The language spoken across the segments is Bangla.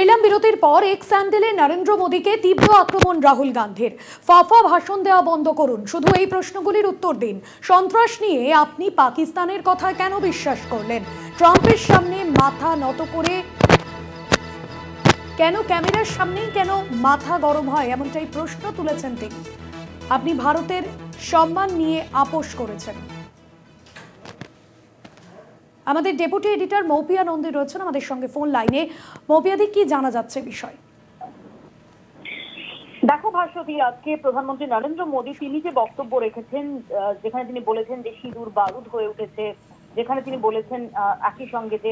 চাইলাম বিরতির পর এক্স স্যান্ডেলে নরেন্দ্র মোদীকে তীব্র আক্রমণ রাহুল গান্ধীর। ফাফা ভাষণ দেওয়া বন্ধ করুন, শুধু এই প্রশ্নগুলির উত্তর দিন। সন্ত্রাস নিয়ে আপনি পাকিস্তানের কথা কেন বিশ্বাস করলেন? ট্রাম্পের সামনে মাথা নত করে কেন ক্যামেরার সামনেই কেন মাথা গরম হয়, এমনটাই প্রশ্ন তুলেছেন তিনি। আপনি ভারতের সম্মান নিয়ে আপোষ করেছেন। আমাদের ডেপুটি এডিটর মৌপিয়া নন্দী রয়েছেন আমাদের সঙ্গে ফোন লাইনে। মৌপিয়াদি, কি জানা যাচ্ছে বিষয়? দেখো ভাস্বতী, আজকে প্রধানমন্ত্রী নরেন্দ্র মোদী তিনি যে বক্তব্য রেখেছেন, যেখানে তিনি বলেছেন যে সিঁদুর বারুদ হয়ে উঠেছে, যেখানে তিনি বলেছেন একই সঙ্গে যে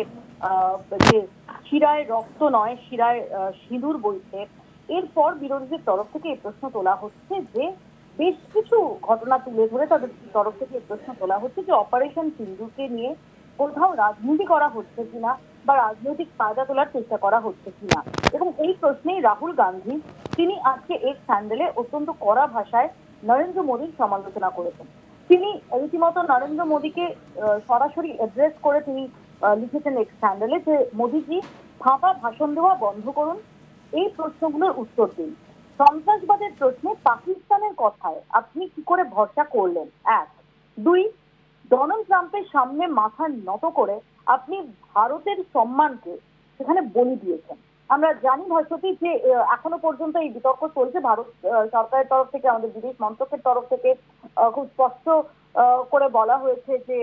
শিরায় রক্ত নয়, শিরায় সিঁদুর বইছে, এরপর বিরোধীদের তরফ থেকে এই প্রশ্ন তোলা হচ্ছে যে বেশ কিছু ঘটনা তুলে ধরে তাদের তরফ থেকে এই প্রশ্ন তোলা হচ্ছে যে অপারেশন সিঁদুরকে নিয়ে কোথাও রাজনীতি করা হচ্ছে কিনা বা রাজনৈতিক ফায়দা তোলার চেষ্টা করা হচ্ছে কিনা। এবং এই প্রশ্নেই রাহুল গান্ধী তিনি আজকে এক স্যান্ডেলে অত্যন্ত কড়া ভাষায় নরেন্দ্র মোদীর সমালোচনা করেছেন। তিনি রীতিমতো নরেন্দ্র মোদীকে সরাসরি অ্যাড্রেস করে তিনি লিখেছেন এক স্যান্ডেলে যে মোদীজি, ফাঁপা ভাষণ দেওয়া বন্ধ করুন, এই প্রশ্নগুলোর উত্তর দিন। সন্ত্রাসবাদের প্রশ্নে পাকিস্তানের কথায় আপনি কি করে ভরসা করলেন? এক। দুই, ডোনাল্ড ট্রাম্পের সামনে মাথা নত করে আপনি ভারতের সম্মানকে সেখানে বলি দিয়েছেন। আমরা জানি ভাস্বতী যে এখনো পর্যন্ত এই বিতর্ক চলছে। ভারত সরকারের তরফ থেকে, আমাদের বিদেশ মন্ত্রকের তরফ থেকে খুব স্পষ্ট করে বলা হয়েছে যে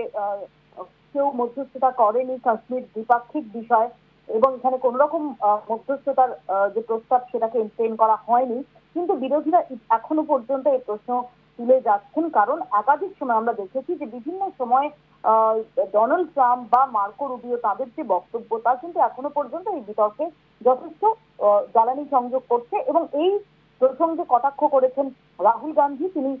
কেউ মধ্যস্থতা করেনি, কাশ্মীর দ্বিপাক্ষিক বিষয়, এবং এখানে কোন রকম মধ্যস্থতার যে প্রস্তাব সেটাকে এন্টারটেইন করা হয়নি। কিন্তু বিরোধীরা এখনো পর্যন্ত এই প্রশ্ন তুলে যাচ্ছেন, কারণ একাধিক সময় আমরা দেখেছি যে বিভিন্ন সময় ডোনাল্ড ট্রাম্প বা মার্কো রুবিও তাদের যে বক্তব্য তা কিন্তু এখনো পর্যন্ত এই বিতর্কে যথেষ্ট জ্বালানি সংযোগ করছে। এবং এই প্রসঙ্গে কটাক্ষ করেছেন রাহুল গান্ধী। তিনি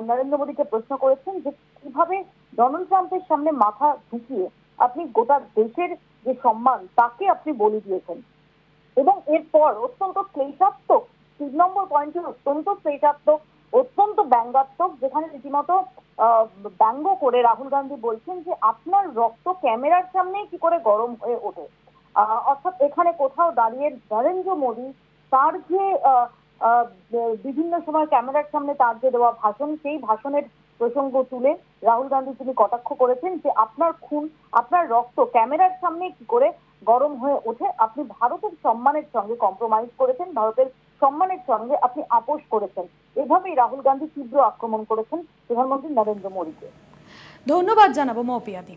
নরেন্দ্র মোদীকে প্রশ্ন করেছেন যে কিভাবে ডোনাল্ড ট্রাম্পের সামনে মাথা ঢুকিয়ে আপনি গোটা দেশের যে সম্মান তাকে আপনি বলি দিয়েছেন। এবং এরপর অত্যন্ত ক্লেশাত্মক ৩ নম্বর পয়েন্টে অত্যন্ত ক্লেশাত্মক, অত্যন্ত ব্যঙ্গাত্মক, যেখানে রীতিমতো ব্যঙ্গ করে রাহুল গান্ধী বলছেন যে আপনার রক্ত ক্যামেরার সামনে কি করে গরম হয়ে ওঠে। অর্থাৎ এখানে কোথাও দাঁড়িয়ে নরেন্দ্র মোদী তার যে বিভিন্ন সময় ক্যামেরার সামনে তার যে দেওয়া ভাষণ, সেই ভাষণের প্রসঙ্গ তুলে রাহুল গান্ধী তিনি কটাক্ষ করেছেন যে আপনার খুন, আপনার রক্ত ক্যামেরার সামনে কি করে গরম হয়ে ওঠে। আপনি ভারতের সম্মানের সঙ্গে কম্প্রোমাইজ করেছেন, ভারতের সম্মানের সঙ্গে আপনি আপোষ করেছেন। এভাবেই রাহুল গান্ধী তীব্র আক্রমণ করেছেন প্রধানমন্ত্রী নরেন্দ্র মোদীকে। ধন্যবাদ জানাবো মৌপিয়াদি।